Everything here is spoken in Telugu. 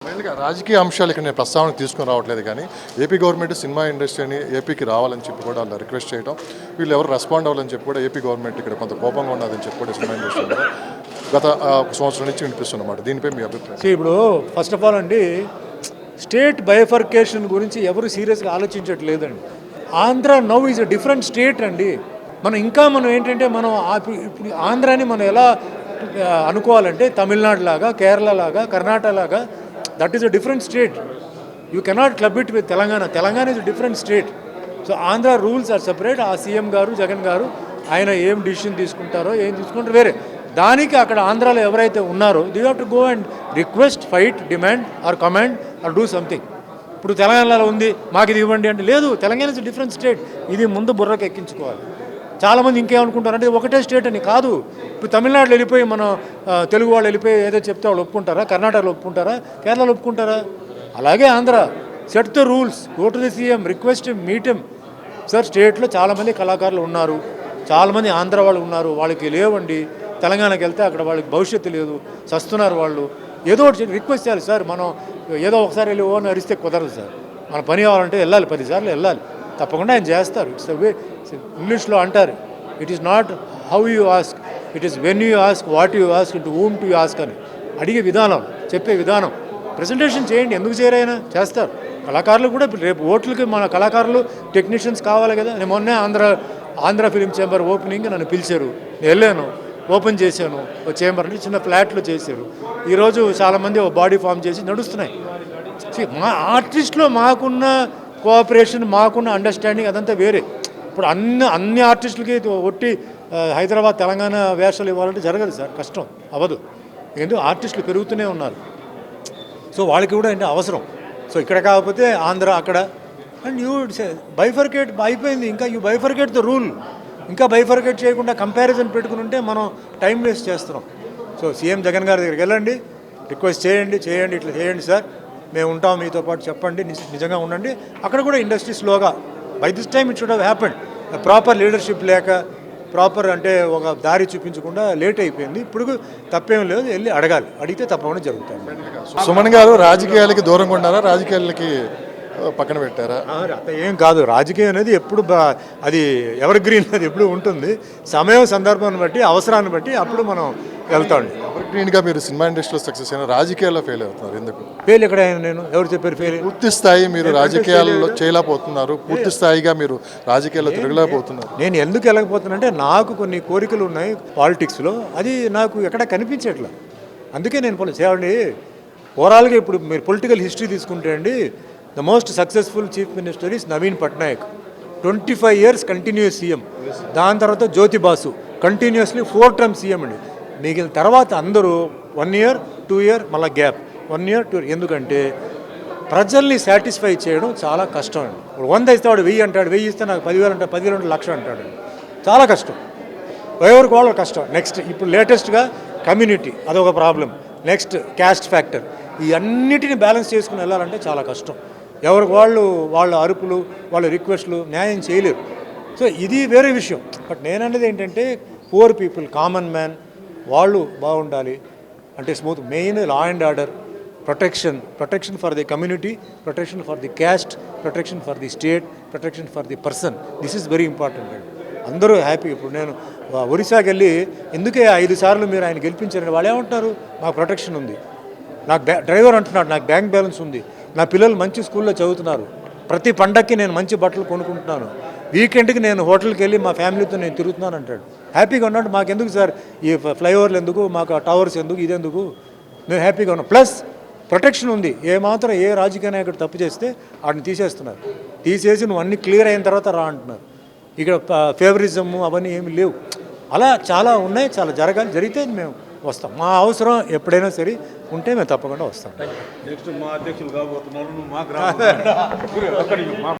మెయిన్గా రాజకీయ అంశాలు ఇక్కడ నేను ప్రస్తావన తీసుకుని రావట్లేదు, కానీ ఏపీ గవర్నమెంట్ సినిమా ఇండస్ట్రీని ఏపీకి రావాలని చెప్పి కూడా వాళ్ళు రిక్వెస్ట్ చేయడం, వీళ్ళు ఎవరు రెస్పాండ్ అవ్వాలని చెప్పి కూడా ఏపీ గవర్నమెంట్ ఇక్కడ కొంత కోపంగా ఉన్నదని చెప్పి కూడా సినిమా ఇండస్ట్రీ కూడా గత ఒక సంవత్సరం నుంచి వినిపిస్తున్నమాట. దీనిపై మీ అభిప్రాయం? ఇప్పుడు ఫస్ట్ ఆఫ్ ఆల్ అండి, స్టేట్ బైఫర్కేషన్ గురించి ఎవరు సీరియస్గా ఆలోచించట్లేదండి. Andhra now is a different state అండి. మనం ఏంటంటే ఇప్పుడు ఆంధ్రాని మనం ఎలా అనుకోవాలంటే తమిళనాడు లాగా, కేరళ లాగా, కర్ణాటక లాగా, that is a different state. You cannot club it with Telangana is a different state. So Andhra rules are separate. ఆ సీఎం గారు జగన్ గారు ఆయన ఏం డిసిషన్ తీసుకుంటారో ఏం తీసుకుంటారో వేరే. దానికి అక్కడ ఆంధ్రాలో ఎవరైతే ఉన్నారో they have to go and request, fight, demand or command or do something. ఇప్పుడు తెలంగాణలో ఉంది మాకు ఇది ఇవ్వండి అంటే లేదు, తెలంగాణ ఇస్ డిఫరెంట్ స్టేట్. ఇది ముందు బుర్రకు ఎక్కించుకోవాలి. చాలామంది ఇంకేమనుకుంటారంటే ఒకటే స్టేట్ అని. కాదు. ఇప్పుడు తమిళనాడులో వెళ్ళిపోయి మనం తెలుగు వాళ్ళు వెళ్ళిపోయి ఏదో చెప్తే వాళ్ళు ఒప్పుకుంటారా? కర్ణాటకలో ఒప్పుకుంటారా? కేరళలో ఒప్పుకుంటారా? అలాగే Andhra set the rules, go to the CM, request meet him. Sir, స్టేట్లో చాలామంది కళాకారులు ఉన్నారు, చాలామంది ఆంధ్ర వాళ్ళు ఉన్నారు, వాళ్ళకి లేవండి. తెలంగాణకి వెళ్తే అక్కడ వాళ్ళకి భవిష్యత్తు లేదు, చస్తున్నారు వాళ్ళు. ఏదో ఒకటి రిక్వెస్ట్ చేయాలి సార్. మనం ఏదో ఒకసారి వెళ్ళి ఓన్ అరిస్తే కుదరదు సార్. మన పని కావాలంటే వెళ్ళాలి, 10 సార్లు వెళ్ళాలి. తప్పకుండా ఆయన చేస్తారు. ఇట్స్ వే. ఇంగ్లీష్లో అంటారు, it is not how you ask, it is when you ask, what you ask, into whom to you ask అని. అడిగే విధానం, చెప్పే విధానం, ప్రజెంటేషన్ చేయండి. ఎందుకు చేయరైనా చేస్తారు. కళాకారులు కూడా రేపు ఓట్లకి మన కళాకారులు, టెక్నీషియన్స్ కావాలి కదా. నేను మొన్నే ఆంధ్ర ఫిలిం ఛాంబర్ ఓపెనింగ్ నన్ను పిలిచారు, నేను వెళ్ళాను, ఓపెన్ చేశాను. ఒక ఛాంబర్ అంటే చిన్న ఫ్లాట్లో చేశారు. ఈరోజు చాలామంది ఒక బాడీ ఫామ్ చేసి నడుస్తున్నాయి. మా ఆర్టిస్ట్లో మాకున్న కోఆపరేషన్, మాకున్న అండర్స్టాండింగ్ అదంతా వేరే. ఇప్పుడు అన్ని ఆర్టిస్టులకి ఒట్టి హైదరాబాద్, తెలంగాణ వేషాలు ఇవ్వాలంటే జరగదు సార్, కష్టం, అవ్వదు. ఎందుకంటే ఆర్టిస్టులు పెరుగుతూనే ఉన్నారు. సో వాళ్ళకి కూడా అంటే అవసరం. సో ఇక్కడ కాకపోతే ఆంధ్ర అక్కడ. అండ్ యూ బైఫర్కేట్ అయిపోయింది. ఇంకా యూ బైఫర్కేట్ ద రూల్. ఇంకా బైఫర్కేట్ చేయకుండా కంపారిజన్ పెట్టుకుని ఉంటే మనం టైం వేస్ట్ చేస్తున్నాం. సో సీఎం జగన్ గారి దగ్గరికి వెళ్ళండి, రిక్వెస్ట్ చేయండి, ఇట్లా చేయండి సార్, మేము ఉంటాం మీతో పాటు, చెప్పండి, నిజంగా ఉండండి. అక్కడ కూడా ఇండస్ట్రీ స్లోగా, by this time it should have happened. Proper leadership లేక, ప్రాపర్ అంటే ఒక దారి చూపించకుండా లేట్ అయిపోయింది. ఇప్పుడు తప్పేం లేదు, వెళ్ళి అడగాలి, అడిగితే తప్పకుండా జరుగుతుంది. సుమన్ గారు రాజకీయాలకి దూరంగా ఉన్నారా, రాజకీయాలకి పక్కన పెట్టారా? అంత ఏం కాదు. రాజకీయం అనేది ఎప్పుడు అది ఎవర్ గ్రీన్, అది ఎప్పుడు ఉంటుంది. సమయం, సందర్భాన్ని బట్టి, అవసరాన్ని బట్టి అప్పుడు మనం వెళ్తాండి. ఎవర్ గ్రీన్గా మీరు సినిమా ఇండస్ట్రీలో సక్సెస్ అయినా రాజకీయాల్లో ఫెయిల్ అవుతున్నారు. ఎందుకు ఫెయిల్? ఎక్కడ నేను ఎవరు చెప్పారు ఫెయిల్? పూర్తి స్థాయి మీరు రాజకీయాల్లో చేయలేకపోతున్నారు, పూర్తి స్థాయిగా మీరు రాజకీయాల్లో తిరగలేకపోతున్నారు. నేను ఎందుకు వెళ్ళకపోతున్నానంటే నాకు కొన్ని కోరికలు ఉన్నాయి పాలిటిక్స్లో, అది నాకు ఎక్కడ కనిపించట్లా. అందుకే నేను చేయండి. ఓవరాల్గా ఇప్పుడు మీరు పొలిటికల్ హిస్టరీ తీసుకుంటే అండి, the most successful chief minister is Naveen Patnaik. 25 years continuous CM. దాని తర్వాత జ్యోతి బాసు కంటిన్యూస్లీ 4 term సీఎం అండి. మిగిలిన తర్వాత అందరూ 1 year, 2 year, మళ్ళీ గ్యాప్, 1 year, 2 year. ఎందుకంటే ప్రజల్ని సాటిస్ఫై చేయడం చాలా కష్టం అండి. ఇప్పుడు 100 ఇస్తే వాడు 1000 అంటాడు, 1000 ఇస్తే నాకు 10,000 అంటాడు, 10,000 అంటే 1,00,000 అంటాడు. చాలా కష్టం, ఎవరికి వాళ్ళు కష్టం. నెక్స్ట్ ఇప్పుడు లేటెస్ట్గా కమ్యూనిటీ, అదొక ప్రాబ్లం. Next caste factor. ఈ అన్నిటిని బ్యాలెన్స్ చేసుకుని వెళ్ళాలంటే చాలా కష్టం. ఎవరికి వాళ్ళ అరుపులు, వాళ్ళ రిక్వెస్ట్లు న్యాయం చేయలేరు. సో ఇది వేరే విషయం. బట్ నేననేది ఏంటంటే పూర్ పీపుల్, కామన్ మ్యాన్, వాళ్ళు బాగుండాలి అంటే smooth. Main law and order, protection for the community, protection for the caste, protection for the state, protection for the person. This is very important అండి. అందరూ హ్యాపీ. ఇప్పుడు నేను ఒరిస్సాకి వెళ్ళి ఎందుకే 5 సార్లు మీరు ఆయన గెలిపించారని వాళ్ళు ఏమంటారు, మాకు ప్రొటెక్షన్ ఉంది, నాకు డ్రైవర్ అంటున్నాడు, నాకు బ్యాంక్ బ్యాలెన్స్ ఉంది, నా పిల్లలు మంచి స్కూల్లో చదువుతున్నారు, ప్రతి పండక్కి నేను మంచి బట్టలు కొనుక్కుంటున్నాను, వీకెండ్కి నేను హోటల్కి వెళ్ళి మా ఫ్యామిలీతో నేను తిరుగుతున్నాను అంటాడు. హ్యాపీగా ఉన్నాడు. మాకెందుకు సార్ ఈ ఫ్లైఓవర్లు ఎందుకు, మాకు ఆ టవర్స్ ఎందుకు, ఇదెందుకు, మేము హ్యాపీగా ఉన్నాం. ప్లస్ ప్రొటెక్షన్ ఉంది. ఏమాత్రం ఏ రాజకీయ నాయకుడు తప్పు చేస్తే వాటిని తీసేస్తున్నారు. తీసేసి నువ్వు అన్నీ క్లియర్ అయిన తర్వాత రా అంటున్నారు. ఇక్కడ ఫేవరిజము అవన్నీ ఏమి లేవు. అలా చాలా ఉన్నాయి. చాలా జరిగితే మేము వస్తాం. మా అవసరం ఎప్పుడైనా సరే ఉంటే మేము తప్పకుండా వస్తాం. నెక్స్ట్ మా అధ్యక్షులు కాబోతున్నారు, నువ్వు మాకు రా.